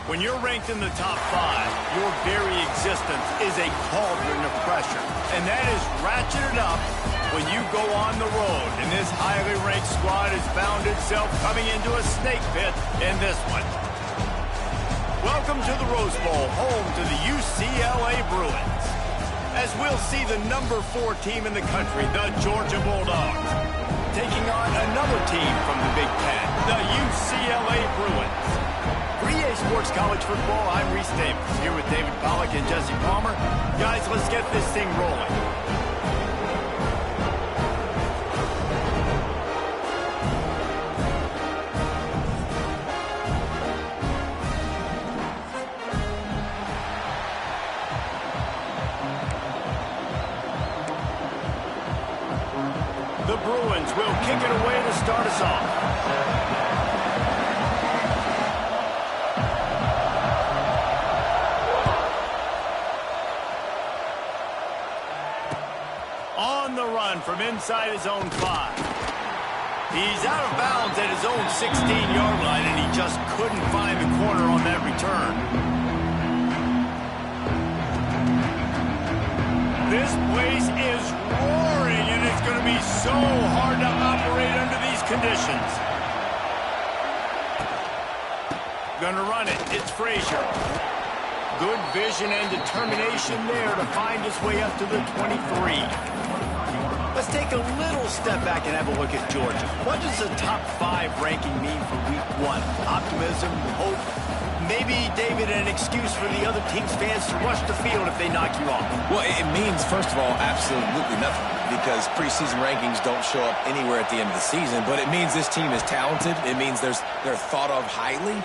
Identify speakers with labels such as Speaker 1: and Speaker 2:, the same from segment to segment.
Speaker 1: When you're ranked in the top 5, your very existence is a cauldron of pressure. And that is ratcheted up when you go on the road. And this highly ranked squad has found itself coming into a snake pit in this one. Welcome to the Rose Bowl, home to the UCLA Bruins. As we'll see the number 4 team in the country, the Georgia Bulldogs, taking on another team from the Big Ten, the UCLA Bruins. For EA Sports College Football, I'm Reese Davis, here with David Pollack and Jesse Palmer. Guys, let's get this thing rolling. The Bruins will kick it away to start us off. On the run from inside his own 5. He's out of bounds at his own 16-yard line, and he just couldn't find the corner on that return. This place is roaring, and it's going to be so hard to operate under these conditions. Going to run it. It's Frazier. Good vision and determination there to find his way up to the 23. Let's take a little step back and have a look at Georgia. What does the top 5 ranking mean for week 1? Optimism, hope, maybe, David, an excuse for the other team's fans to rush the field if they knock you off?
Speaker 2: Well, it means, first of all, absolutely nothing, because preseason rankings don't show up anywhere at the end of the season, but it means this team is talented. It means they're thought of highly.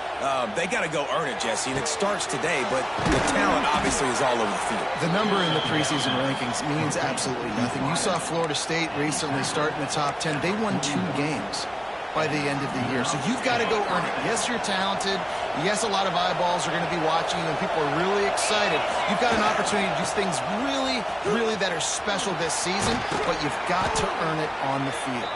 Speaker 2: They got to go earn it, Jesse, and it starts today, but the talent obviously is all over the field.
Speaker 3: The number in the preseason rankings means absolutely nothing. You saw Florida State recently start in the top 10. They won 2 games by the end of the year. So you've got to go earn it. Yes, you're talented. Yes, a lot of eyeballs are going to be watching you, and people are really excited. You've got an opportunity to do things really, really that are special this season, but you've got to earn it on the field.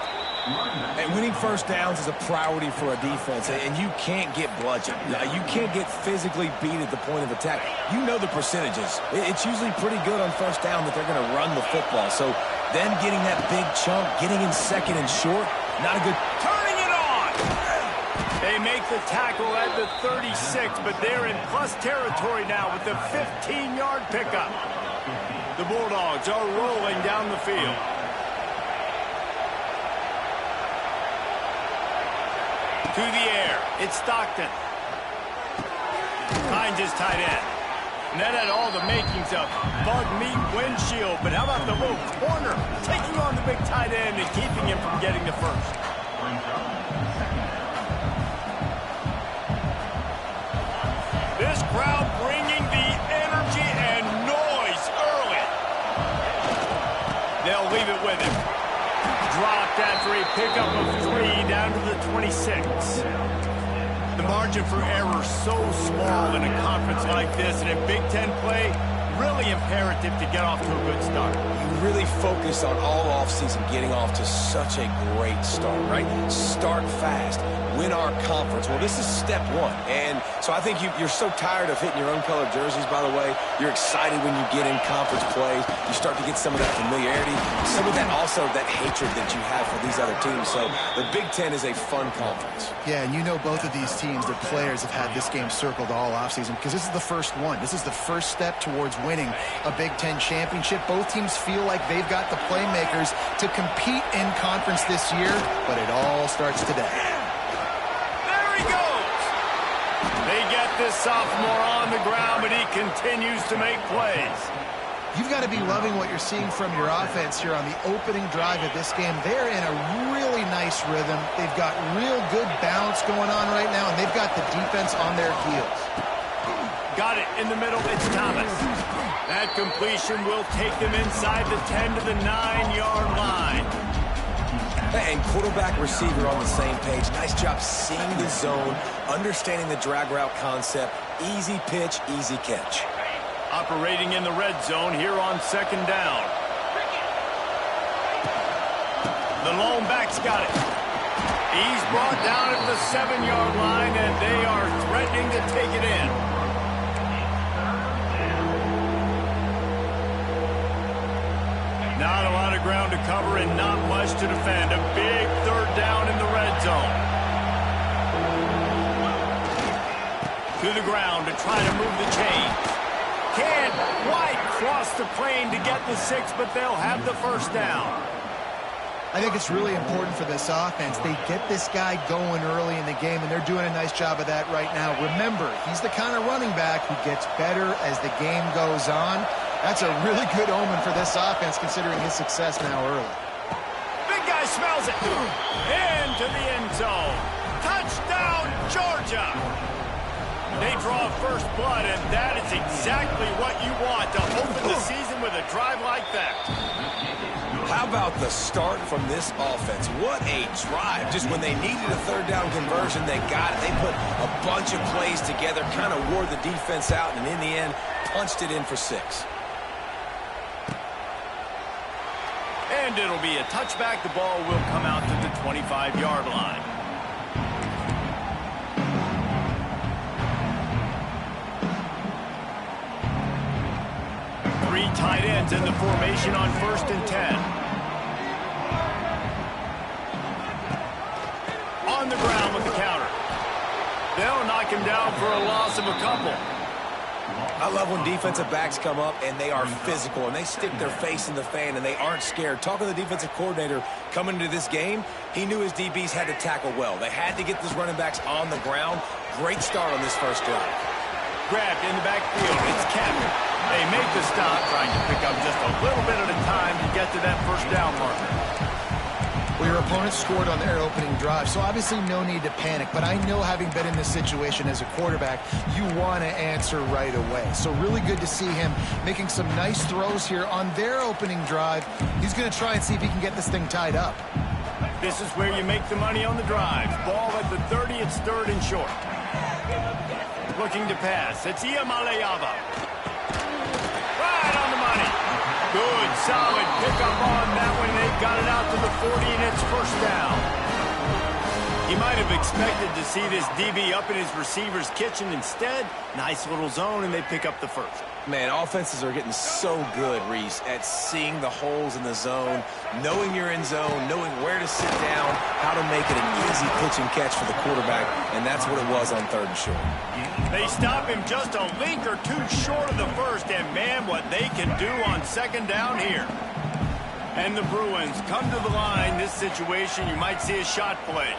Speaker 2: And winning first downs is a priority for a defense, and you can't get bludgeoned. You can't get physically beat at the point of attack. You know the percentages. It's usually pretty good on first down that they're going to run the football. So them getting that big chunk, getting in second and short, not a good...
Speaker 1: Turning it on! They make the tackle at the 36, but they're in plus territory now with the 15-yard pickup. The Bulldogs are rolling down the field. To the air, it's Stockton. Finds his tight end. And that had all the makings of bug meat windshield, but how about the little corner taking on the big tight end and keeping him from getting the first? This crowd bringing the energy and noise early. They'll leave it with him. Dropped after a pickup of 3 down to the 26. The margin for error so small in a conference like this, and in Big Ten play, really imperative to get off to a good start.
Speaker 2: You really focus on all offseason getting off to such a great start, right? Start fast. Win our conference. Well, this is step 1. And so I think you're so tired of hitting your own colored jerseys, by the way. You're excited when you get in conference plays. You start to get some of that familiarity, some of that also that hatred that you have for these other teams. So the Big Ten is a fun conference.
Speaker 3: Yeah, and you know both of these teams, their players have had this game circled all offseason because this is the first one. This is the first step towards winning a Big Ten championship. Both teams feel like they've got the playmakers to compete in conference this year, but it all starts today.
Speaker 1: He goes. They get this sophomore on the ground, but he continues to make plays.
Speaker 3: You've got to be loving what you're seeing from your offense here on the opening drive of this game. They're in a really nice rhythm. They've got real good balance going on right now, and they've got the defense on their heels.
Speaker 1: Got it in the middle. It's Thomas. That completion will take them inside the 10 to the 9-yard line.
Speaker 2: And quarterback receiver on the same page. Nice job seeing the zone, understanding the drag route concept. Easy pitch, easy catch.
Speaker 1: Operating in the red zone here on 2nd down. The lone back's got it. He's brought down at the 7-yard line, and they are threatening to take it in. Not a lot of ground to cover and not much to defend. A big third down in the red zone. To the ground to try to move the chains. Can't quite cross the plane to get the 6, but they'll have the first down.
Speaker 3: I think it's really important for this offense. They get this guy going early in the game, and they're doing a nice job of that right now. Remember, he's the kind of running back who gets better as the game goes on. That's a really good omen for this offense, considering his success now early.
Speaker 1: Big guy smells it. Into the end zone. Touchdown, Georgia. They draw first blood, and that is exactly what you want to open the season with a drive like that.
Speaker 2: How about the start from this offense? What a drive. Just when they needed a third down conversion, they got it. They put a bunch of plays together, kind of wore the defense out, and in the end, punched it in for 6.
Speaker 1: And it'll be a touchback. The ball will come out to the 25-yard line. Three tight ends in the formation on 1st and 10. On the ground with the counter. They'll knock him down for a loss of a couple.
Speaker 2: I love when defensive backs come up and they are physical and they stick their face in the fan and they aren't scared. Talking to the defensive coordinator coming into this game, he knew his DBs had to tackle well. They had to get those running backs on the ground. Great start on this first drive.
Speaker 1: Grabbed in the backfield. It's Kevin. They make the stop, trying to pick up just a little bit at a time to get to that first down marker.
Speaker 3: Well, your opponent scored on their opening drive, so obviously no need to panic. But I know, having been in this situation as a quarterback, you want to answer right away. So really good to see him making some nice throws here on their opening drive. He's going to try and see if he can get this thing tied up.
Speaker 1: This is where you make the money on the drive. Ball at the 30, it's 3rd and short. Looking to pass. It's Iamaleava. Right on the money. Good, solid pickup on that one. They've got it out to the 40, and it's first down. He might have expected to see this DB up in his receiver's kitchen. Instead, nice little zone, and they pick up the first.
Speaker 2: Man, offenses are getting so good, Reese, at seeing the holes in the zone, knowing you're in zone, knowing where to sit down, how to make it an easy pitch and catch for the quarterback, and that's what it was on 3rd and short.
Speaker 1: They stop him just a link or two short of the first, and man, what they can do on 2nd down here. And the Bruins come to the line. This situation, you might see a shot play.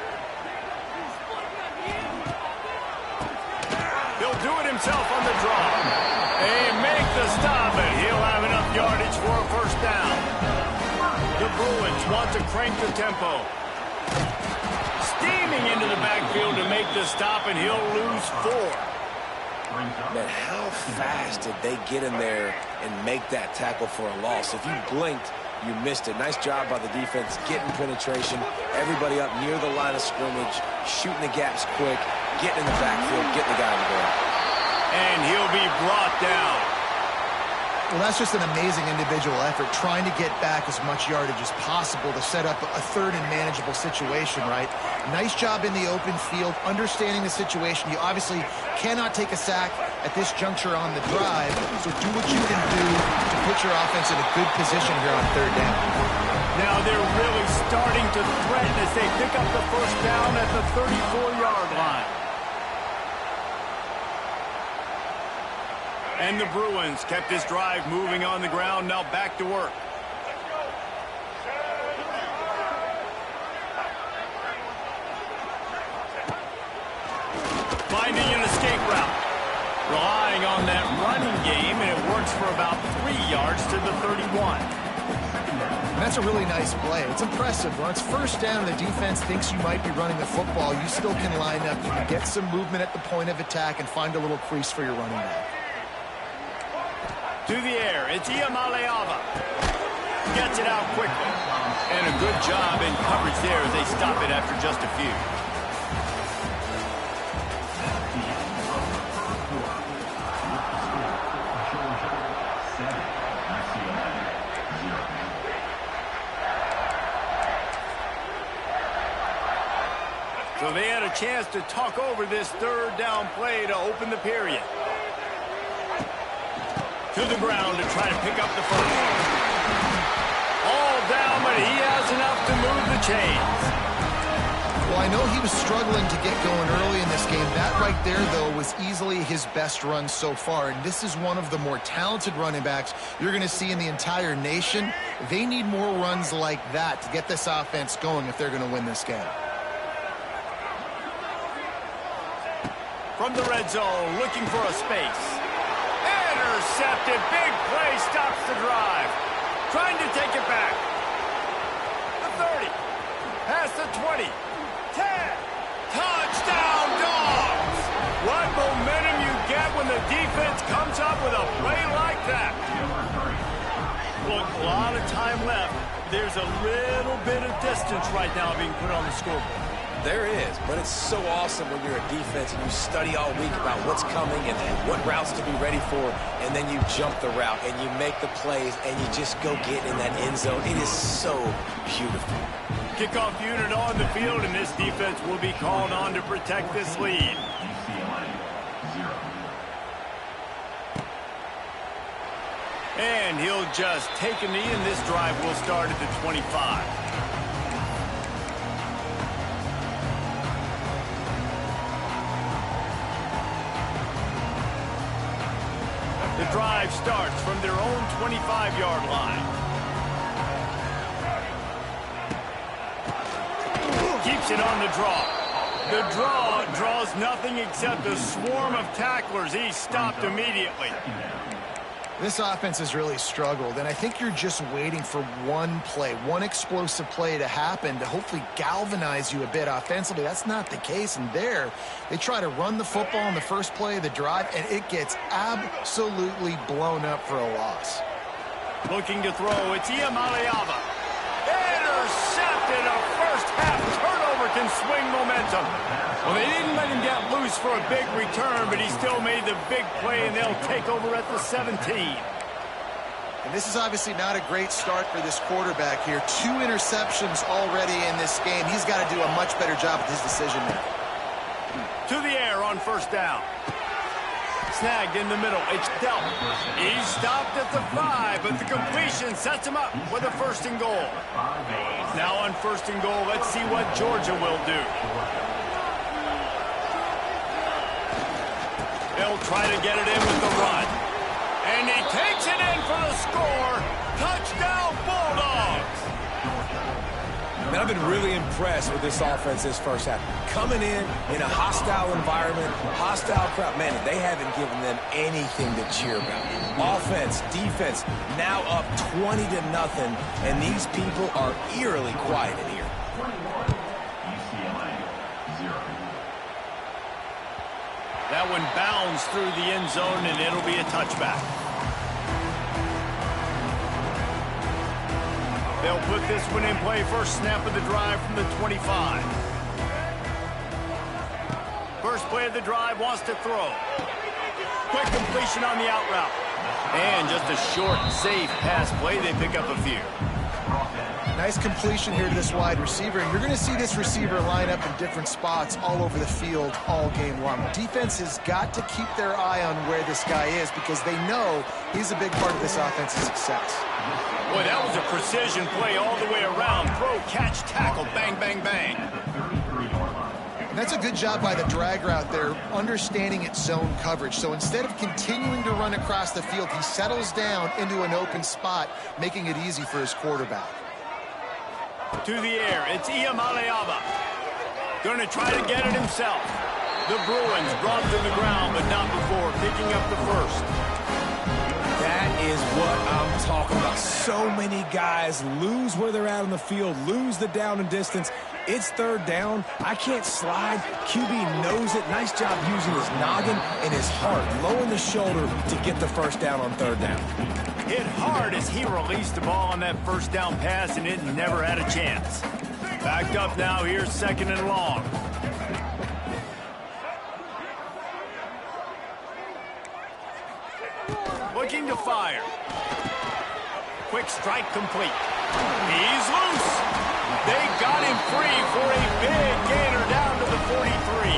Speaker 1: He'll do it himself on the draw. They make the stop, and he'll have enough yardage for a first down. The Bruins want to crank the tempo. Steaming into the backfield to make the stop, and he'll lose 4.
Speaker 2: Man, how fast did they get in there and make that tackle for a loss? If you blinked, you missed it. Nice job by the defense, getting penetration. Everybody up near the line of scrimmage, shooting the gaps quick, getting in the backfield, getting the guy on the ground.
Speaker 1: And he'll be brought down.
Speaker 3: Well, that's just an amazing individual effort, trying to get back as much yardage as possible to set up a 3rd and manageable situation, right? Nice job in the open field, understanding the situation. You obviously cannot take a sack at this juncture on the drive, so do what you can do to put your offense in a good position here on 3rd down.
Speaker 1: Now they're really starting to threaten as they pick up the first down at the 34-yard line. And the Bruins kept this drive moving on the ground, now back to work. Finding an escape route. Relying on that running game, and it works for about 3 yards to the 31.
Speaker 3: That's a really nice play. It's impressive. When it's first down, the defense thinks you might be running the football. You still can line up. You can get some movement at the point of attack and find a little crease for your running back.
Speaker 1: To the air, it's Iamaleava. Gets it out quickly. And a good job in coverage there as they stop it after just a few. So they had a chance to talk over this 3rd down play to open the period. To the ground to try to pick up the first. All down, but he has enough to move the chains.
Speaker 3: Well, I know he was struggling to get going early in this game. That right there, though, was easily his best run so far. And this is one of the more talented running backs you're going to see in the entire nation. They need more runs like that to get this offense going if they're going to win this game.
Speaker 1: From the red zone, looking for a space. Intercepted. Big play stops the drive. Trying to take it back. The 30. Past the 20. 10. Touchdown, Dogs! What momentum you get when the defense comes up with a play like that. Look, a lot of time left. There's a little bit of distance right now being put on the scoreboard.
Speaker 2: There is, but it's so awesome when you're a defense and you study all week about what's coming and what routes to be ready for, and then you jump the route and you make the plays and you just go get in that end zone. It is so beautiful.
Speaker 1: Kickoff unit on the field, and this defense will be called on to protect this lead. And he'll just take a knee, and this drive will start at the 25. The drive starts from their own 25-yard line. Keeps it on the draw. The draw draws nothing except a swarm of tacklers. He's stopped immediately.
Speaker 3: This offense has really struggled, and I think you're just waiting for one play, one explosive play to happen to hopefully galvanize you a bit offensively. That's not the case, and there they try to run the football in the first play of the drive, and it gets absolutely blown up for a loss.
Speaker 1: Looking to throw, it's Iamaleava. Intercepted. A first half turnover can swing momentum. Well, they didn't let him get loose for a big return, but he still made the big play, and they'll take over at the 17.
Speaker 3: And this is obviously not a great start for this quarterback here. 2 interceptions already in this game. He's got to do a much better job with his decision making.
Speaker 1: To the air on first down. Snagged in the middle. It's Delp. He's stopped at the 5, but the completion sets him up with a first and goal. Now on first and goal, let's see what Georgia will do. They'll try to get it in with the run. And he takes it in for the score. Touchdown, Bulldogs!
Speaker 2: Man, I've been really impressed with this offense this first half. Coming in a hostile environment, hostile crowd. Man, they haven't given them anything to cheer about. Offense, defense, now up 20-0, and these people are eerily quiet in here.
Speaker 1: That one bounds through the end zone, and it'll be a touchback. They'll put this one in play. First snap of the drive from the 25. First play of the drive, wants to throw. Quick completion on the out route. And just a short, safe pass play. They pick up a few.
Speaker 3: Nice completion here to this wide receiver. And you're going to see this receiver line up in different spots all over the field all game long. Defense has got to keep their eye on where this guy is because they know he's a big part of this offense's success.
Speaker 1: Boy, that was a precision play all the way around. Throw, catch, tackle, bang, bang, bang.
Speaker 3: And that's a good job by the drag route there, understanding its zone coverage. So instead of continuing to run across the field, he settles down into an open spot, making it easy for his quarterback.
Speaker 1: To the air, it's Iamaleava. Going to try to get it himself. The Bruins brought to the ground, but not before picking up the first.
Speaker 2: That is what I'm talking about. So many guys lose where they're at on the field, lose the down and distance. It's third down. I can't slide. QB knows it. Nice job using his noggin and his heart, lowering the shoulder to get the first down on third down.
Speaker 1: Hit hard as he released the ball on that first down pass, and it never had a chance. Backed up now, here's second and long. Looking to fire. Quick strike complete. He's loose. They got him free for a big gainer down to the 43.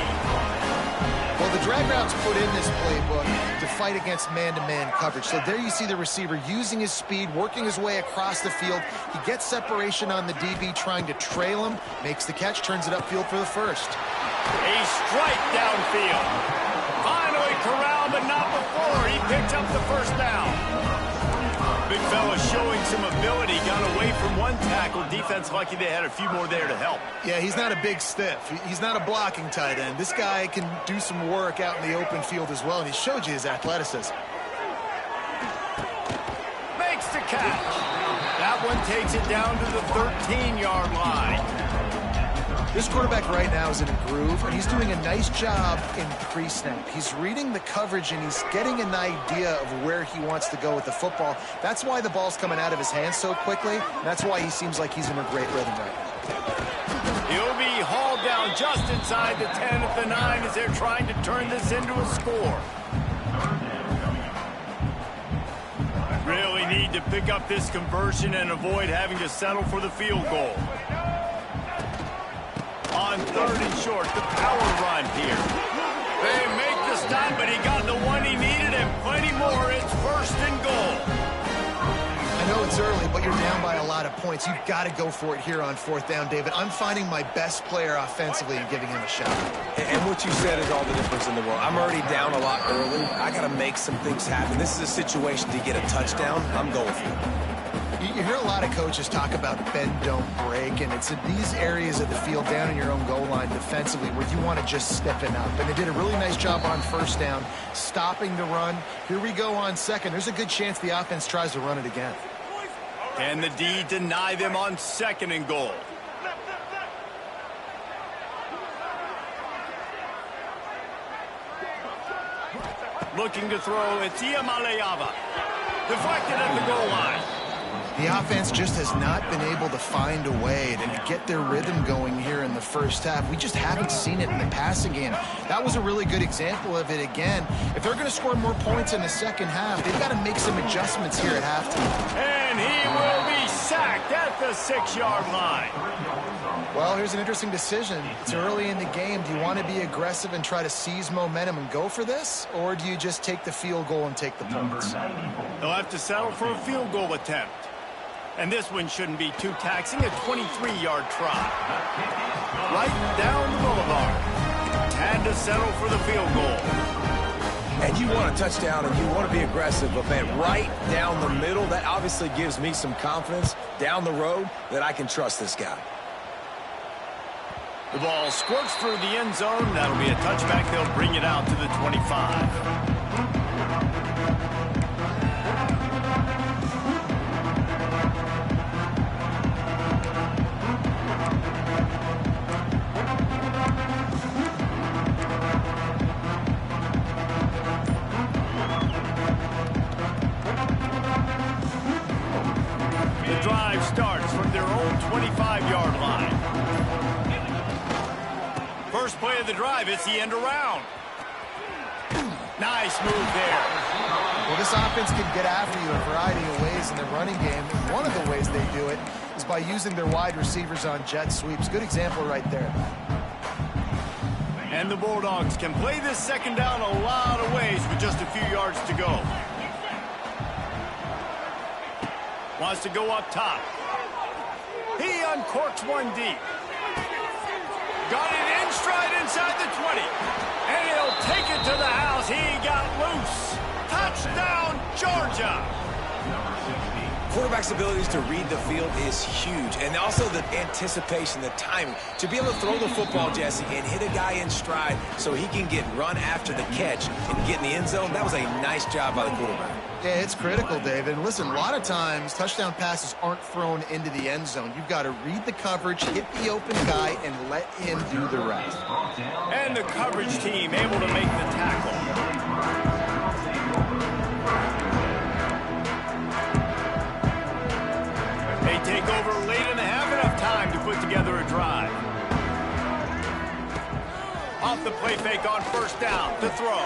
Speaker 3: Well, the drag route's put in this playbook to fight against man-to-man coverage. So there you see the receiver using his speed, working his way across the field. He gets separation on the DB, trying to trail him, makes the catch, turns it upfield for the first.
Speaker 1: A strike downfield. Finally corralled, but not before. He picked up the first down. Big fella showing some ability, got away from one tackle. Defense lucky they had a few more there to help.
Speaker 3: Yeah, he's not a big stiff. He's not a blocking tight end. This guy can do some work out in the open field as well, and he showed you his athleticism.
Speaker 1: Makes the catch. That one takes it down to the 13-yard line.
Speaker 3: This quarterback right now is in a groove, and he's doing a nice job in pre-snap. He's reading the coverage, and he's getting an idea of where he wants to go with the football. That's why the ball's coming out of his hands so quickly. That's why he seems like he's in a great rhythm right now.
Speaker 1: He'll be hauled down just inside the 10 at the 9 as they're trying to turn this into a score. Really need to pick up this conversion and avoid having to settle for the field goal. On 3rd and short, the power run here. They make the stop, but he got the one he needed and plenty more. It's 1st and goal.
Speaker 3: I know it's early, but you're down by a lot of points. You've got to go for it here on 4th down, David. I'm finding my best player offensively and giving him a shot.
Speaker 2: And what you said is all the difference in the world. I'm already down a lot early. I got to make some things happen. This is a situation to get a touchdown. I'm going for it.
Speaker 3: You hear a lot of coaches talk about bend, don't break, and it's in these areas of the field down in your own goal line defensively where you want to just stiffen up. And they did a really nice job on 1st down, stopping the run. Here we go on 2nd. There's a good chance the offense tries to run it again.
Speaker 1: Can the D deny them on 2nd and goal? Looking to throw, it's Iamaleava. Deflected at the goal line.
Speaker 3: The offense just has not been able to find a way to get their rhythm going here in the first half. We just haven't seen it in the passing game. That was a really good example of it again. If they're going to score more points in the second half, they've got to make some adjustments here at halftime.
Speaker 1: And he will be sacked at the 6-yard line.
Speaker 3: Well, here's an interesting decision. It's early in the game. Do you want to be aggressive and try to seize momentum and go for this? Or do you just take the field goal and take the points?
Speaker 1: They'll have to settle for a field goal attempt. And this one shouldn't be too taxing, a 23-yard try. Right down the boulevard. Had to settle for the field goal.
Speaker 2: And you want a touchdown and you want to be aggressive, but man, right down the middle, that obviously gives me some confidence down the road that I can trust this guy.
Speaker 1: The ball squirts through the end zone. That'll be a touchback. They'll bring it out to the 25. Drive starts from their own 25-yard line. First play of the drive, it's the end around. Nice move there.
Speaker 3: Well, this offense can get after you a variety of ways in the running game. One of the ways they do it is by using their wide receivers on jet sweeps. Good example right there.
Speaker 1: And the Bulldogs can play this 2nd down a lot of ways with just a few yards to go. Wants to go up top. He uncorks one deep. Got it in stride inside the 20. And he'll take it to the house. He got loose. Touchdown, Georgia.
Speaker 2: Quarterback's abilities to read the field is huge. And also the anticipation, the timing. To be able to throw the football, Jesse, and hit a guy in stride so he can get run after the catch and get in the end zone, that was a nice job by the quarterback.
Speaker 3: Yeah, it's critical, David. And listen, a lot of times touchdown passes aren't thrown into the end zone. You've got to read the coverage, hit the open guy, and let him do the rest.
Speaker 1: And the coverage team able to make the tackle. They take over late in the half, enough time to put together a drive. Off the play fake on 1st down to throw.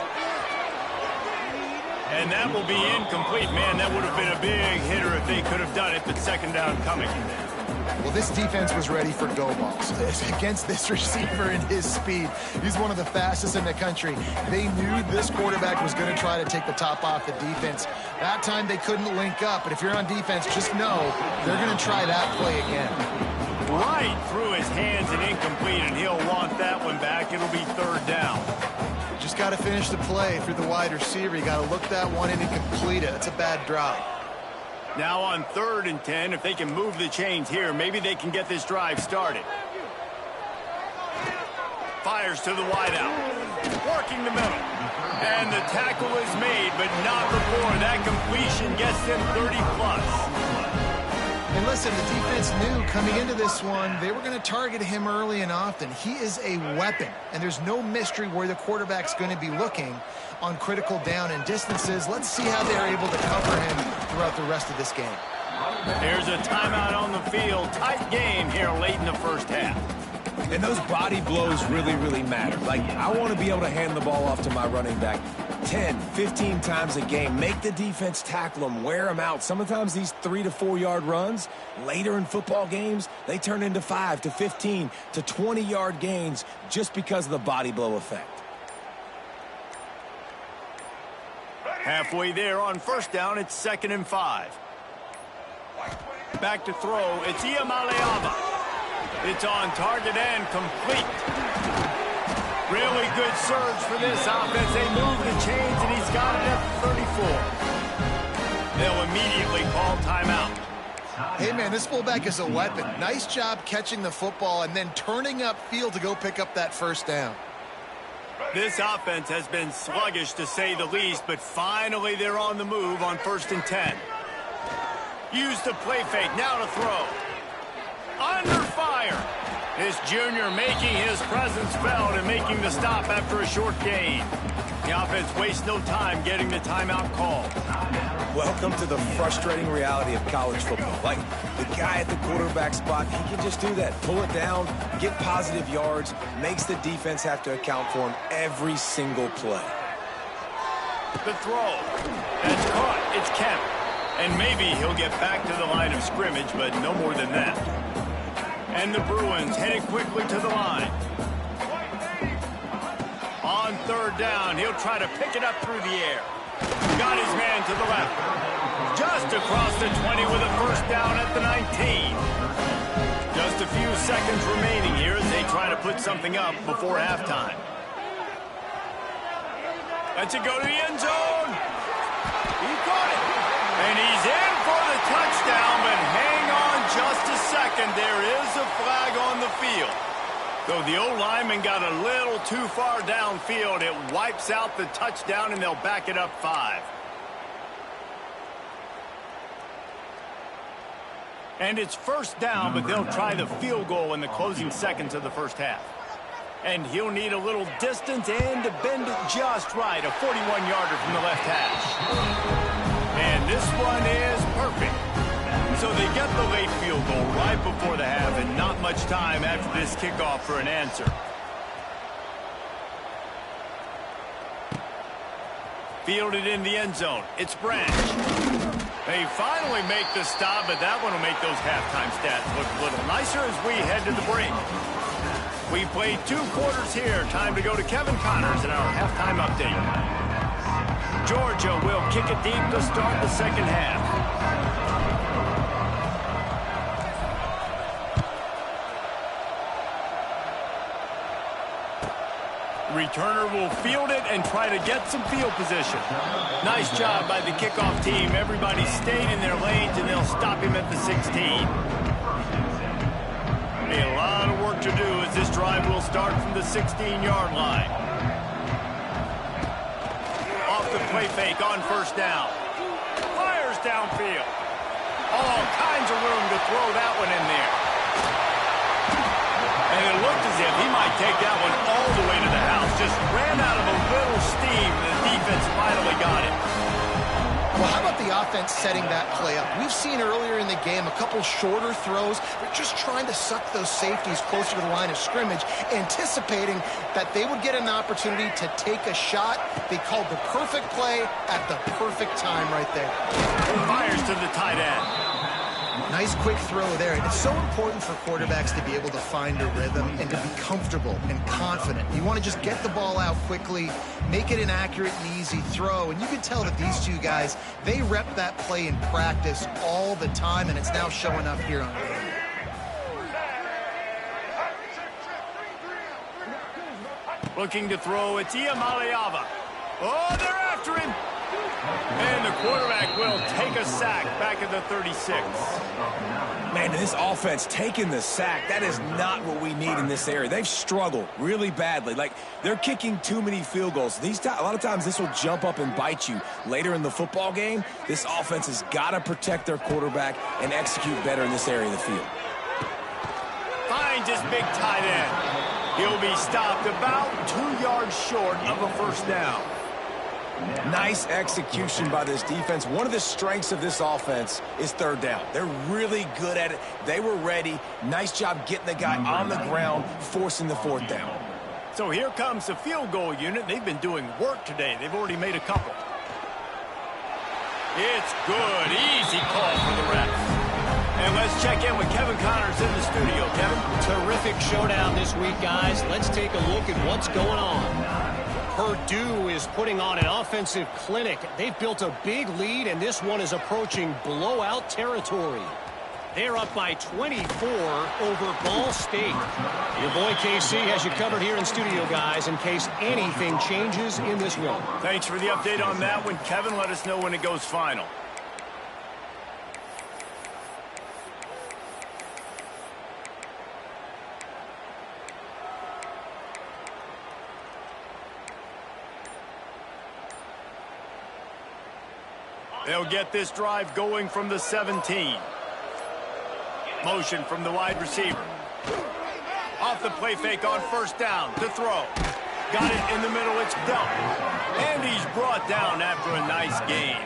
Speaker 1: And that will be incomplete. Man, that would have been a big hitter if they could have done it, but 2nd down coming.
Speaker 3: Well, this defense was ready for go balls. Against this receiver and his speed, he's one of the fastest in the country. They knew this quarterback was going to try to take the top off the defense. That time they couldn't link up, but if you're on defense, just know they're going to try that play again.
Speaker 1: Right through his hands and incomplete, and he'll want that one back. It'll be third down.
Speaker 3: Just got to finish the play through the wide receiver. You got to look that one in and complete it. It's a bad drop.
Speaker 1: Now on 3rd and 10, if they can move the chains here, maybe they can get this drive started. Fires to the wideout. Working the middle. And the tackle is made, but not before that completion gets them 30+.
Speaker 3: And listen, the defense knew coming into this one, they were going to target him early and often. He is a weapon, and there's no mystery where the quarterback's going to be looking on critical down and distances. Let's see how they're able to cover him throughout the rest of this game.
Speaker 1: There's a timeout on the field. Tight game here late in the first half.
Speaker 2: And those body blows really, really matter. Like, I want to be able to hand the ball off to my running back 10, 15 times a game. Make the defense tackle them, wear them out. Sometimes these 3 to 4 yard runs, later in football games, they turn into 5 to 15 to 20 yard gains just because of the body blow effect.
Speaker 1: Halfway there on first down, it's 2nd and 5. Back to throw, it's Iamaleava. It's on target and complete. Really good surge for this offense. They move the chains, and he's got it at 34. They'll immediately call timeout.
Speaker 3: Hey, man, this fullback is a weapon. Nice job catching the football and then turning upfield to go pick up that first down.
Speaker 1: This offense has been sluggish, to say the least, but finally they're on the move on 1st and 10. Use the play fake, now to throw. Under fire. This junior making his presence felt and making the stop after a short gain. The offense wastes no time getting the timeout call.
Speaker 2: Welcome to the frustrating reality of college football. Like, the guy at the quarterback spot, he can just do that. Pull it down, get positive yards, makes the defense have to account for him every single play.
Speaker 1: The throw. That's caught. It's Kemp. And maybe he'll get back to the line of scrimmage, but no more than that. And the Bruins headed quickly to the line. On 3rd down, he'll try to pick it up through the air. Got his man to the left. Just across the 20 with a first down at the 19. Just a few seconds remaining here as they try to put something up before halftime. Let's it go to the end zone. He caught it. And he's in for the touchdown, but hang on just a second. There is a flag on the field. So the O-lineman got a little too far downfield. It wipes out the touchdown, and they'll back it up 5. And it's first down, but they'll try the field goal in the closing seconds of the first half. And he'll need a little distance and to bend it just right. A 41-yarder from the left hash. And this one is perfect. So they get the late field goal right before the half, and not much time after this kickoff for an answer. Fielded in the end zone. It's Branch. They finally make the stop, but that one will make those halftime stats look a little nicer as we head to the break. We played 2 quarters here. Time to go to Kevin Connors in our halftime update. Georgia will kick it deep to start the second half. Returner will field it and try to get some field position. Nice job by the kickoff team. Everybody stayed in their lanes, and they'll stop him at the 16. A lot of work to do as this drive will start from the 16-yard line. Off the play fake on first down. Fires downfield. All kinds of room to throw that one in there. And it looked as if he might take that one all the way to the house. Just ran out of a little steam. The defense finally got it.
Speaker 3: Well, how about the offense setting that play up? We've seen earlier in the game a couple shorter throws. They're just trying to suck those safeties closer to the line of scrimmage, anticipating that they would get an opportunity to take a shot. They called the perfect play at the perfect time right there.
Speaker 1: Fires to the tight end.
Speaker 3: Nice quick throw there. It's so important for quarterbacks to be able to find a rhythm and to be comfortable and confident. You want to just get the ball out quickly, make it an accurate and easy throw. And you can tell that these two guys, they rep that play in practice all the time, and it's now showing up here on game.
Speaker 1: Looking to throw, it's Iamaleava. Oh, they're after him. And the quarterback will take a sack back at the 36.
Speaker 2: Man, this offense taking the sack, that is not what we need in this area. They've struggled really badly. Like, they're kicking too many field goals. A lot of times this will jump up and bite you later in the football game. This offense has got to protect their quarterback and execute better in this area of the field.
Speaker 1: Finds his big tight end. He'll be stopped about 2 yards short of a first down.
Speaker 2: Nice execution by this defense. One of the strengths of this offense is third down. They're really good at it. They were ready. Nice job getting the guy on the ground, forcing the fourth down.
Speaker 1: So here comes the field goal unit. They've been doing work today. They've already made a couple. It's good. Easy call for the refs. And let's check in with Kevin Connors in the studio. Kevin?
Speaker 4: Terrific showdown this week, guys. Let's take a look at what's going on. Purdue is putting on an offensive clinic. They've built a big lead, and this one is approaching blowout territory. They're up by 24 over Ball State. Your boy KC has you covered here in studio, guys, in case anything changes in this one.
Speaker 1: Thanks for the update on that one, Kevin. Let us know when it goes final. They'll get this drive going from the 17. Motion from the wide receiver. Off the play fake on first down to throw. Got it in the middle, it's dealt. And he's brought down after a nice gain.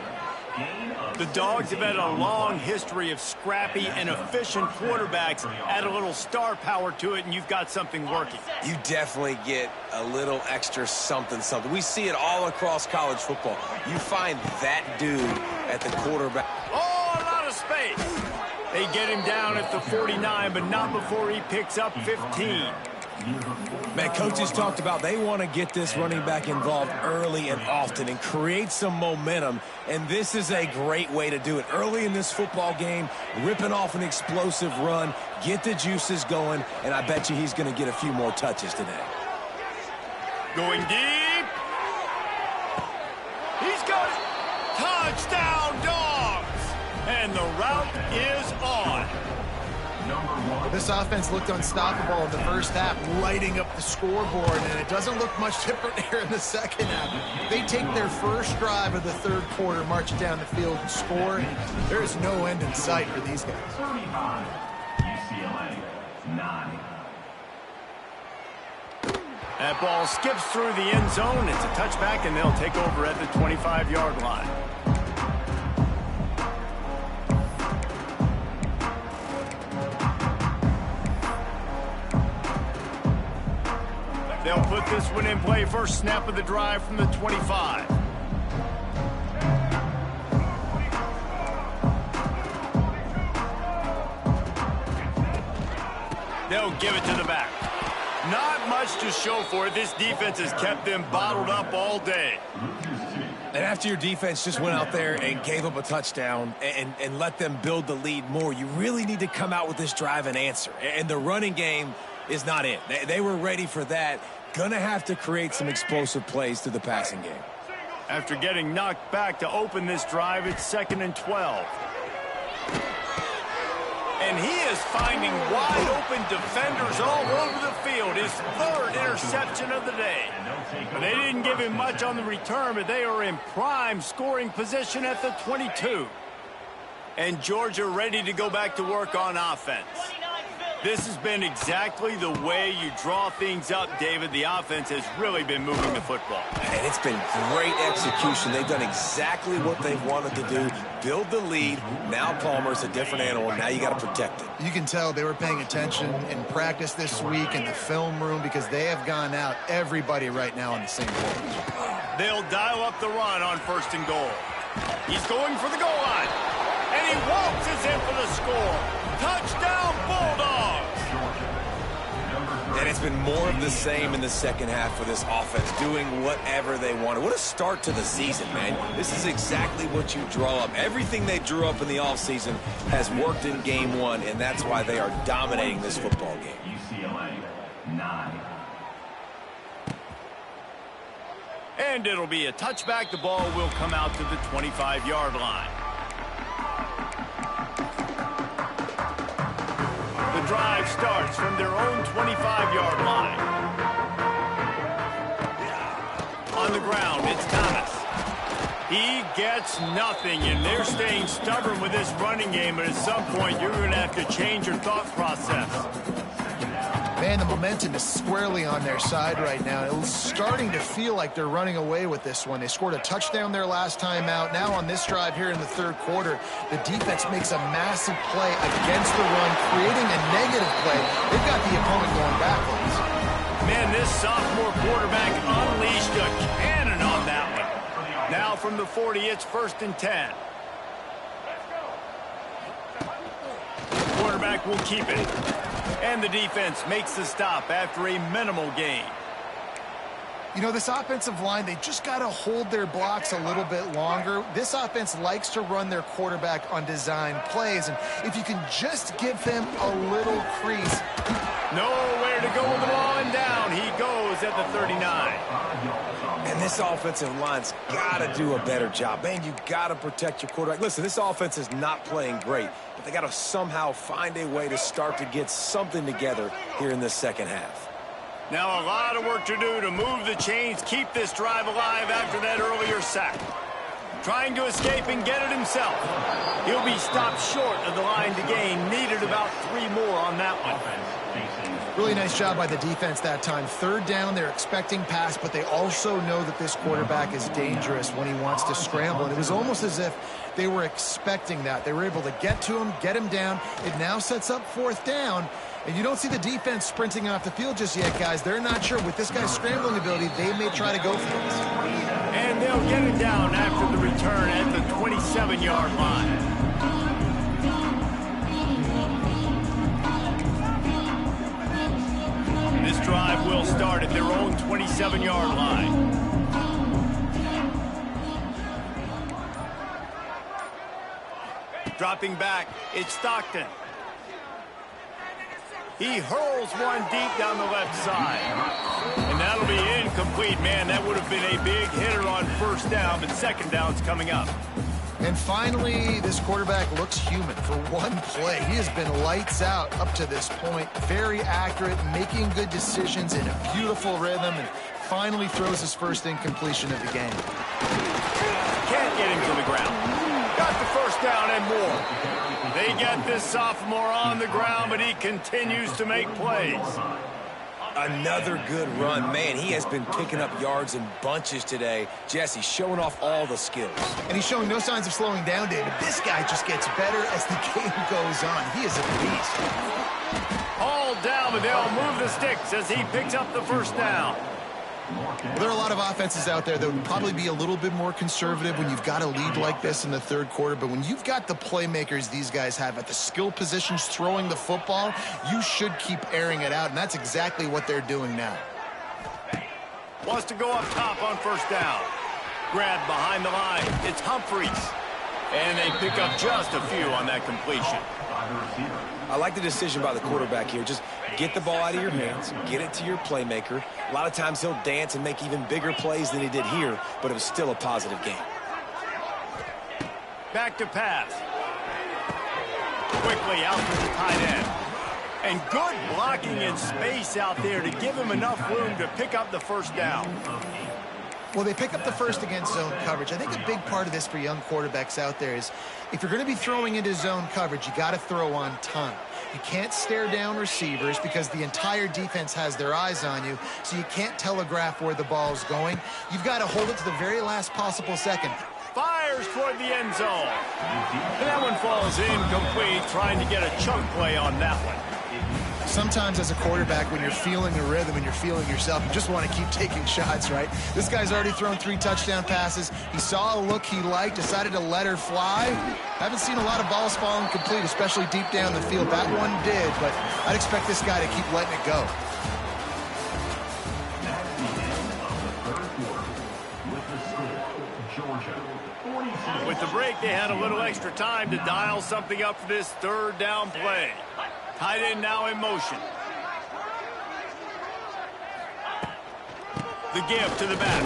Speaker 1: The Dogs have had a long history of scrappy and efficient quarterbacks. Add a little star power to it, and you've got something working.
Speaker 2: You definitely get a little extra something. We see it all across college football. You find that dude at the quarterback.
Speaker 1: Oh, a lot of space. They get him down at the 49, but not before he picks up 15.
Speaker 2: Man, coaches talked about they want to get this running back involved early and often and create some momentum, and this is a great way to do it. Early in this football game, ripping off an explosive run, get the juices going, and I bet you he's going to get a few more touches today.
Speaker 1: Going deep. He's got it. Touchdown, Dogs! And the route is on.
Speaker 3: This offense looked unstoppable in the first half, lighting up the scoreboard, and it doesn't look much different here in the second half. They take their first drive of the third quarter, march it down the field, and score. There is no end in sight for these guys.
Speaker 5: 35, UCLA, 9.
Speaker 1: That ball skips through the end zone. It's a touchback, and they'll take over at the 25-yard line. They'll put this one in play. First snap of the drive from the 25. They'll give it to the back. Not much to show for it. This defense has kept them bottled up all day.
Speaker 2: And after your defense just went out there and gave up a touchdown and let them build the lead more, you really need to come out with this drive and answer. And the running game is not it. They were ready for that. Gonna have to create some explosive plays through the passing game.
Speaker 1: After getting knocked back to open this drive, it's 2nd and 12. And he is finding wide open defenders all over the field. His third interception of the day. But they didn't give him much on the return, but they are in prime scoring position at the 22. And Georgia ready to go back to work on offense. This has been exactly the way you draw things up, David. The offense has really been moving the football.
Speaker 2: And it's been great execution. They've done exactly what they've wanted to do. Build the lead. Now Palmer's a different animal. Now you got to protect it.
Speaker 3: You can tell they were paying attention in practice this week in the film room because they have gone out, everybody right now on the same page.
Speaker 1: They'll dial up the run on 1st and goal. He's going for the goal line. And he waltzes in for the score. Touchdown, Bulldogs!
Speaker 2: And it's been more of the same in the second half for this offense, doing whatever they wanted. What a start to the season, man. This is exactly what you draw up. Everything they drew up in the offseason has worked in game one, and that's why they are dominating this football game.
Speaker 5: UCLA, 9.
Speaker 1: And it'll be a touchback. The ball will come out to the 25-yard line. The drive starts from their own 25-yard line. On the ground, it's Thomas. He gets nothing, and they're staying stubborn with this running game, but at some point you're going to have to change your thought process.
Speaker 3: Man, the momentum is squarely on their side right now. It's starting to feel like they're running away with this one. They scored a touchdown their last time out. Now on this drive here in the third quarter, the defense makes a massive play against the run, creating a negative play. They've got the opponent going backwards.
Speaker 1: Man, this sophomore quarterback unleashed a cannon on that one. Now from the 40, it's 1st and 10. Quarterback will keep it. And the defense makes the stop after a minimal gain.
Speaker 3: You know, this offensive line, they just got to hold their blocks a little bit longer. This offense likes to run their quarterback on design plays, and if you can just give them a little crease.
Speaker 1: Nowhere to go with the ball, and down he goes at the 39.
Speaker 2: And this offensive line's got to do a better job. Man, you got to protect your quarterback. Listen, this offense is not playing great, but they got to somehow find a way to start to get something together here in this second half.
Speaker 1: Now a lot of work to do to move the chains, keep this drive alive after that earlier sack. Trying to escape and get it himself. He'll be stopped short of the line to gain. Needed about 3 more on that one.
Speaker 3: Really nice job by the defense that time. Third down, they're expecting pass, but they also know that this quarterback is dangerous when he wants to scramble. And it was almost as if they were expecting that. They were able to get to him, get him down. It now sets up 4th down. And you don't see the defense sprinting off the field just yet, guys. They're not sure. With this guy's scrambling ability, they may try to go for this.
Speaker 1: And they'll get it down after the return at the 27-yard line. This drive will start at their own 27-yard line. Dropping back, it's Stockton. He hurls one deep down the left side. And that'll be incomplete. Man, that would have been a big hitter on 1st down, but 2nd down's coming up.
Speaker 3: And finally, this quarterback looks human for one play. He has been lights out up to this point. Very accurate, making good decisions in a beautiful rhythm, and finally throws his first incompletion of the game.
Speaker 1: Can't get him to the ground. Got the 1st down and more. They get this sophomore on the ground, but he continues to make plays.
Speaker 2: Another good run. Man, he has been picking up yards in bunches today. Jesse showing off all the skills.
Speaker 3: And he's showing no signs of slowing down, David. This guy just gets better as the game goes on. He is a beast.
Speaker 1: All down, but they'll move the sticks as he picks up the 1st down.
Speaker 3: Well, there are a lot of offenses out there that would probably be a little bit more conservative when you've got a lead like this in the third quarter. But when you've got the playmakers these guys have at the skill positions throwing the football, you should keep airing it out. And that's exactly what they're doing now.
Speaker 1: Wants to go up top on 1st down. Grabbed behind the line. It's Humphreys. And they pick up just a few on that completion.
Speaker 2: I like the decision by the quarterback here. Just get the ball out of your hands, get it to your playmaker. A lot of times he'll dance and make even bigger plays than he did here, but it was still a positive game.
Speaker 1: Back to pass. Quickly out to the tight end. And good blocking in space out there to give him enough room to pick up the 1st down.
Speaker 3: Well, they pick up the 1st against zone coverage. I think a big part of this for young quarterbacks out there is if you're going to be throwing into zone coverage, you got to throw on time. You can't stare down receivers because the entire defense has their eyes on you, so you can't telegraph where the ball's going. You've got to hold it to the very last possible second.
Speaker 1: Fires toward the end zone. And that one falls incomplete, trying to get a chunk play on that one.
Speaker 3: sometimes as a quarterback, when you're feeling the rhythm and you're feeling yourself, you just want to keep taking shots, right? This guy's already thrown 3 touchdown passes. He saw a look he liked, decided to let her fly. Haven't seen a lot of balls falling complete, especially deep down the field. That one did, but I'd expect this guy to keep letting it go.
Speaker 1: With the break, they had a little extra time to dial something up for this third down play. Tight end now in motion. The give to the back.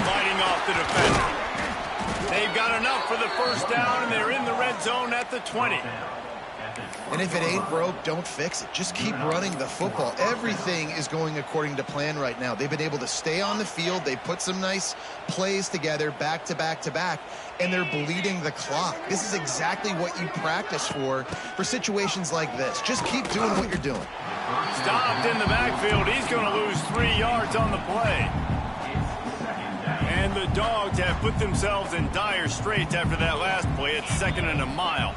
Speaker 1: Fighting off the defender. They've got enough for the first down, and they're in the red zone at the 20.
Speaker 3: And if it ain't broke, don't fix it. Just keep running the football. Everything is going according to plan right now. They've been able to stay on the field. They put some nice plays together back to back to back, and they're bleeding the clock. This is exactly what you practice for situations like this. Just keep doing what you're doing.
Speaker 1: Stopped in the backfield. He's going to lose 3 yards on the play. And the Dogs have put themselves in dire straits after that last play. It's 2nd and a mile.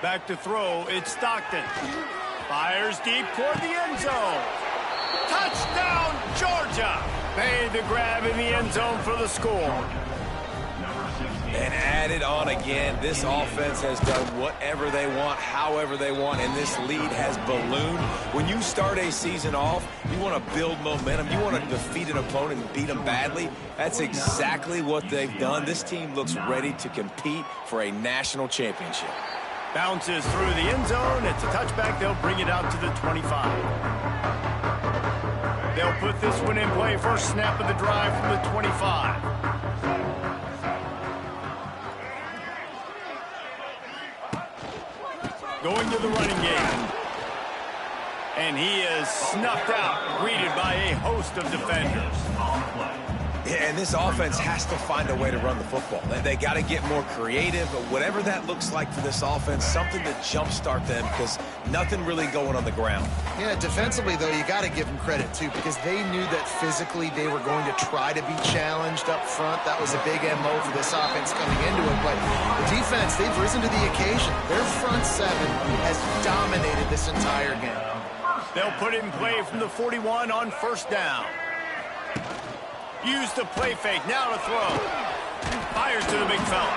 Speaker 1: Back to throw, it's Stockton. Fires deep toward the end zone. Touchdown, Georgia! Made the grab in the end zone for the score.
Speaker 2: And added on again, this offense has done whatever they want, however they want, and this lead has ballooned. When you start a season off, you want to build momentum. You want to defeat an opponent and beat them badly. That's exactly what they've done. This team looks ready to compete for a national championship.
Speaker 1: Bounces through the end zone. It's a touchback. They'll bring it out to the 25. They'll put this one in play. First snap of the drive from the 25. Going to the running game. And he is snuffed out, greeted by a host of defenders.
Speaker 2: Yeah, and this offense has to find a way to run the football. They got to get more creative, but whatever that looks like for this offense, something to jumpstart them, because nothing really going on the ground.
Speaker 3: Yeah, defensively, though, you got to give them credit, too, because they knew that physically they were going to try to be challenged up front. That was a big MO for this offense coming into it, but the defense, they've risen to the occasion. Their front seven has dominated this entire game.
Speaker 1: They'll put it in play from the 41 on first down. Use the play fake, now to throw. Fires to the big fella.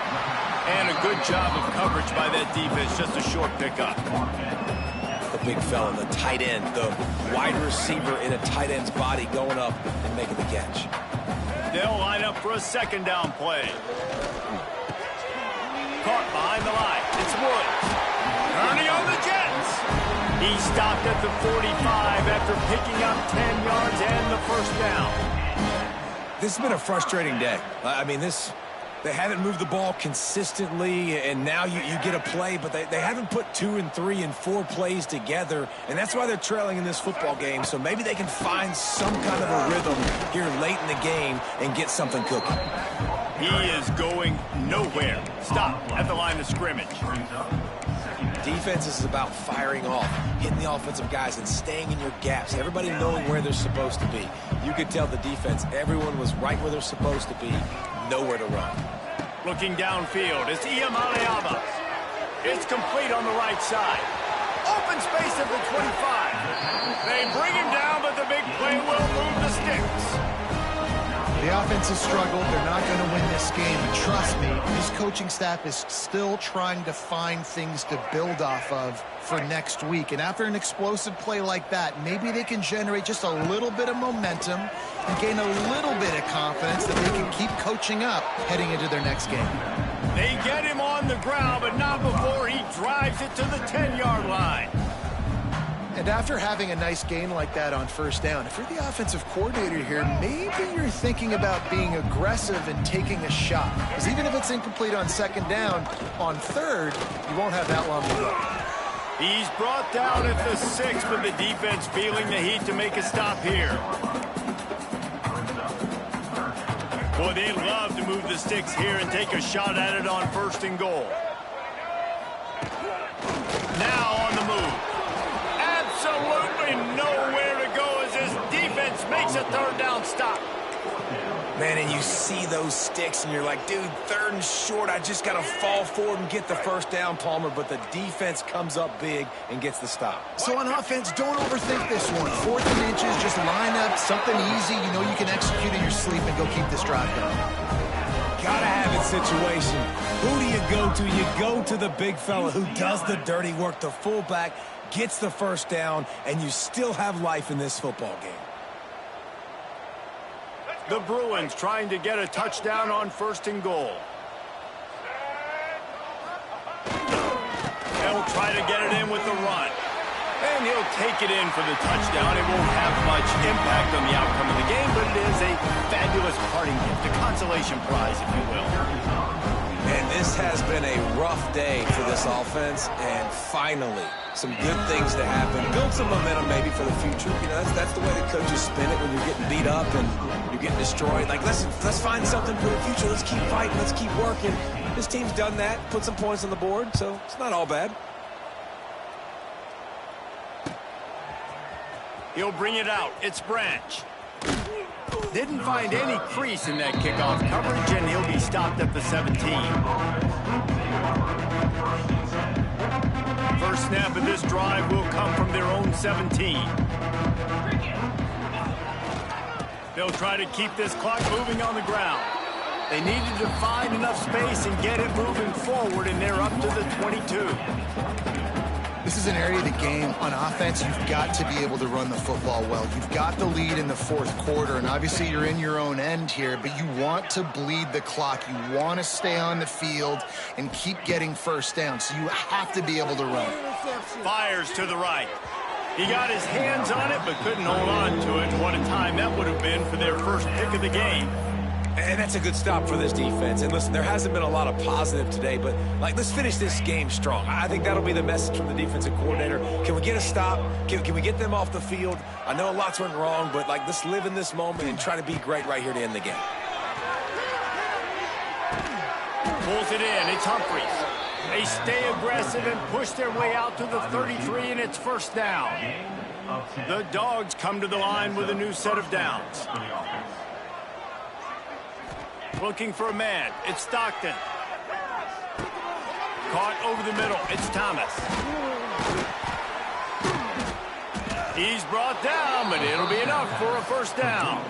Speaker 1: And a good job of coverage by that defense, just a short pickup.
Speaker 2: The big fella, the tight end, the wide receiver in a tight end's body going up and making the catch.
Speaker 1: They'll line up for a second down play. Caught behind the line, it's Woods. Ernie on the Jets. He stopped at the 45 after picking up 10 yards and the first down.
Speaker 2: This has been a frustrating day. I mean, they haven't moved the ball consistently, and now you get a play, but they haven't put 2 and 3 and 4 plays together, and that's why they're trailing in this football game. So maybe they can find some kind of a rhythm here late in the game and get something cooking.
Speaker 1: He is going nowhere. Stop at the line of scrimmage.
Speaker 2: Defense is about firing off, hitting the offensive guys and staying in your gaps. Everybody knowing where they're supposed to be. You could tell the defense, everyone was right where they're supposed to be, nowhere to run.
Speaker 1: Looking downfield, it's Iamaleava. It's complete on the right side. Open space at the 25. They bring him down, but the big play will move the sticks.
Speaker 3: The offense has struggled. They're not going to win this game. And trust me, this coaching staff is still trying to find things to build off of for next week. And after an explosive play like that, maybe they can generate just a little bit of momentum and gain a little bit of confidence that they can keep coaching up heading into their next game.
Speaker 1: They get him on the ground, but not before he drives it to the 10-yard line.
Speaker 3: And after having a nice gain like that on first down, if you're the offensive coordinator here, maybe you're thinking about being aggressive and taking a shot. Because even if it's incomplete on second down, on third, you won't have that long to go.
Speaker 1: He's brought down at the 6, but the defense feeling the heat to make a stop here. Boy, they'd love to move the sticks here and take a shot at it on first and goal. Now on the move. Absolutely nowhere to go as this defense makes a third down stop.
Speaker 2: Man, and you see those sticks, and you're like, dude, 3rd and short, I just got to fall forward and get the first down, Palmer, but the defense comes up big and gets the stop.
Speaker 3: So on offense, don't overthink this one. 4th and inches, just line up something easy you know you can execute in your sleep and go keep this drive going.
Speaker 2: Gotta have it situation. Who do you go to? You go to the big fella who does the dirty work, the fullback, gets the first down, and you still have life in this football game.
Speaker 1: The Bruins trying to get a touchdown on 1st and goal. They'll try to get it in with the run. And he'll take it in for the touchdown. It won't have much impact on the outcome of the game, but it is a fabulous parting gift, a consolation prize, if you will.
Speaker 2: And this has been a rough day for this offense, and finally, some good things to happen. Build some momentum maybe for the future. You know, that's the way the coaches spin it when you're getting beat up and you're getting destroyed. Like, let's find something for the future. Let's keep fighting. Let's keep working. This team's done that, put some points on the board, so it's not all bad.
Speaker 1: He'll bring it out. It's Branch. Didn't find any crease in that kickoff coverage, and he'll be stopped at the 17. First snap of this drive will come from their own 17. They'll try to keep this clock moving on the ground. They needed to find enough space and get it moving forward, and they're up to the 22.
Speaker 3: This is an area of the game on offense you've got to be able to run the football well. You've got the lead in the 4th quarter, and obviously you're in your own end here, but you want to bleed the clock. You want to stay on the field and keep getting first down, so you have to be able to run.
Speaker 1: Fires to the right. He got his hands on it, but couldn't hold on to it. What a time that would have been for their first pick of the game.
Speaker 2: And that's a good stop for this defense. And listen, there hasn't been a lot of positive today, but, like, let's finish this game strong. I think that'll be the message from the defensive coordinator. Can we get a stop? Can we get them off the field? I know lots went wrong, but, like, let's live in this moment and try to be great right here to end the game.
Speaker 1: Pulls it in. It's Humphries. They stay aggressive and push their way out to the 33, and it's first down. The Dogs come to the line with a new set of downs. Looking for a man. It's Stockton. Caught over the middle. It's Thomas. He's brought down, but it'll be enough for a first down.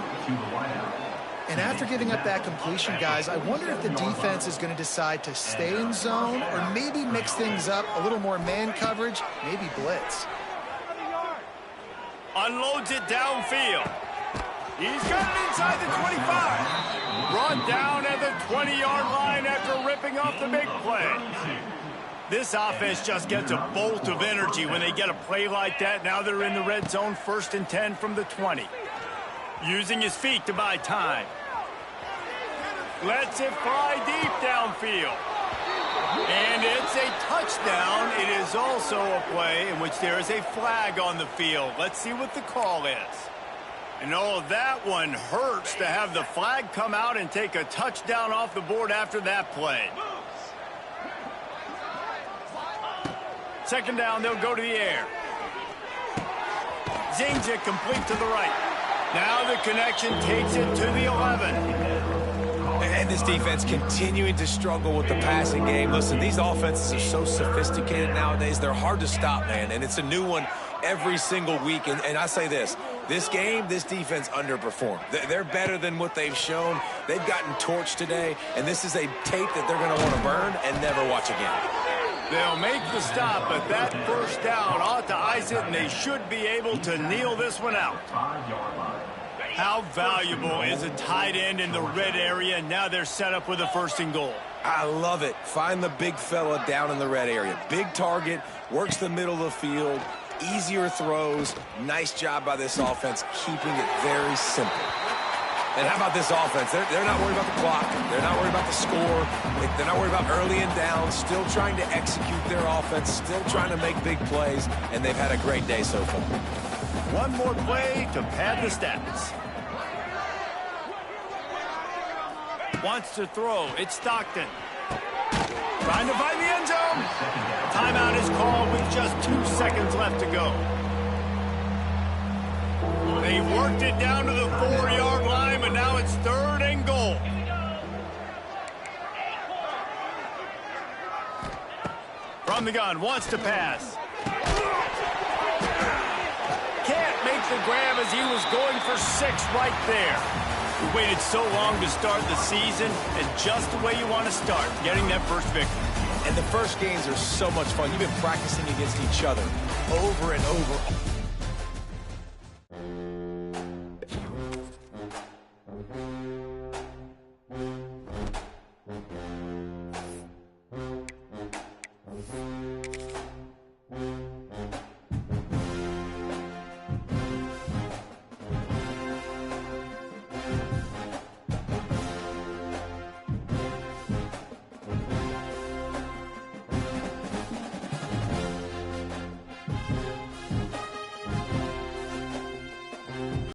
Speaker 3: And after giving up that completion, guys, I wonder if the defense is going to decide to stay in zone or maybe mix things up, a little more man coverage, maybe blitz.
Speaker 1: Unloads it downfield. He's got it inside the 25. Brought down at the 20-yard line after ripping off the big play. This offense just gets a bolt of energy when they get a play like that. Now they're in the red zone, 1st and 10 from the 20. Using his feet to buy time. Lets it fly deep downfield. And it's a touchdown. It is also a play in which there is a flag on the field. Let's see what the call is. And oh, that one hurts to have the flag come out and take a touchdown off the board after that play. Second down, they'll go to the air. Zings it complete to the right. Now the connection takes it to the 11.
Speaker 2: And this defense continuing to struggle with the passing game. Listen, these offenses are so sophisticated nowadays. They're hard to stop, man. And it's a new one every single week. And I say this game, this defense underperformed. They're better than what they've shown. They've gotten torched today. And this is a tape that they're going to want to burn and never watch again.
Speaker 1: They'll make the stop, but that first down ought to ice it, and they should be able to kneel this one out. How valuable is a tight end in the red area? Now they're set up with a 1st and goal.
Speaker 2: I love it. Find the big fella down in the red area. Big target, works the middle of the field, easier throws. Nice job by this offense, keeping it very simple. And how about this offense? They're not worried about the clock. They're not worried about the score. They're not worried about early and down. Still trying to execute their offense. Still trying to make big plays. And they've had a great day so far.
Speaker 1: One more play to pad the stats. Wants to throw. It's Stockton. Trying to find the end zone. Timeout is called with just 2 seconds left to go. They worked it down to the 4-yard line, but now it's From the gun, wants to pass.
Speaker 2: Can't make the grab as he was going for 6 right there.
Speaker 1: We waited so long to start the season, and just the way you want to start, getting that first victory.
Speaker 2: And the first games are so much fun. You've been practicing against each other over and over.